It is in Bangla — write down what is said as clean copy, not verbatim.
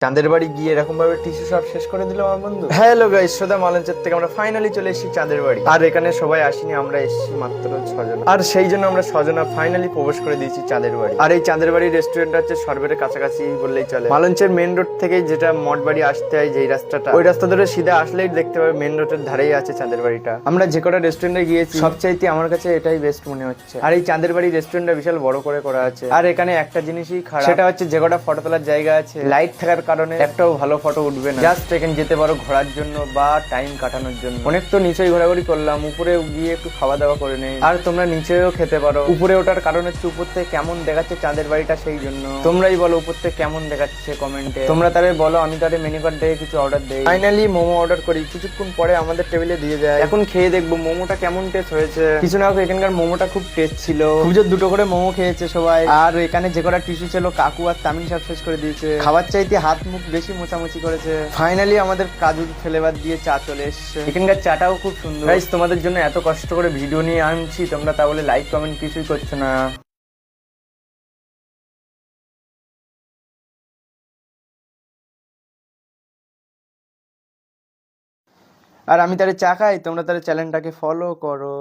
চাঁদের বাড়ি গিয়ে এরকম ভাবে টিস্যু সব শেষ করে দিল আমার বন্ধু। হ্যালো গাইস, সোদা মালঞ্চের থেকে আমরা ফাইনালি চলে এসেছি চাঁদের বাড়ি। আর এখানে সবাই আসেনি, আমরা এসেছি মাত্র 6 জন। আর সেই জন্য আমরা 6 জনা ফাইনালি প্রবেশ করে দিয়েছি চাঁদের বাড়ি। আর এই চাঁদের বাড়ির রেস্টুরেন্ট হচ্ছে সরবের কাছাকাছি বললেই চলে। মালঞ্চের মেন রোড থেকে যেটা মঠ বাড়ি আসতে হয় যেই রাস্তাটা, ওই রাস্তা ধরে সিধা আসলেই দেখতে পাবে মেন রোডের ধারেই আছে চাঁদের বাড়িটা। আমরা যে কটা রেস্টুরেন্টে গিয়েছি সবচাইতে আমার কাছে এটাই বেস্ট মনে হচ্ছে। আর এই চাঁদের বাড়ি রেস্টুরেন্টটা বিশাল বড় করে করা আছে। আর এখানে একটা জিনিসই খারাপ, সেটা হচ্ছে যে কটা ফটো তোলার জায়গা আছে লাইট থাকার কারণে একটাও ভালো ফটো উঠবে না। জাস্ট এখানে যেতে পারো ঘোরার জন্য বা টাইম কাটানোর জন্য। অনেক তো নিচেই ঘোরাঘুরি করলাম, উপরে গিয়ে একটু খাওয়া দাওয়া করে নেই। আর তোমরা নিচেও খেতে পারো। উপরে ওঠার কারণ হচ্ছে উপর থেকে কেমন দেখাচ্ছে চাঁদের বাড়িটা, সেই জন্য তোমরাই বলো উপর থেকে কেমন দেখাচ্ছে কমেন্টে। তোমরা তারে বলো, আমি তারে মেনু কার্ড দেখে কিছু অর্ডার দেই। ফাইনালি মোমো অর্ডার করি, কিছুক্ষণ পরে আমাদের টেবিলে দিয়ে যায়। এখন খেয়ে দেখবো মোমোটা কেমন টেস্ট হয়েছে। কিছু না হোক এখানকার মোমোটা খুব টেস্ট ছিল। খুব জোর 2টো করে মোমো খেয়েছে সবাই। আর এখানে যে কটা টিস্যু ছিল কাকু আর তামিন সব শেষ করে দিয়েছে। খাবার চাইতে হাত মুখ বেশি মোছামুছি করেছে। ফাইনালি আমাদের কাজুর ফ্লেভার দিয়ে চা চলে এসেছে। এখানকার চাটাও খুব সুন্দর। গাইস, তোমাদের জন্য এত কষ্ট করে ভিডিও নিয়ে আনছি, তোমরা তা বলে লাইক কমেন্ট কিছুই করছো না। আর আমি তারে চা খাই, তোমরা তারে চ্যানেলটাকে ফলো করো।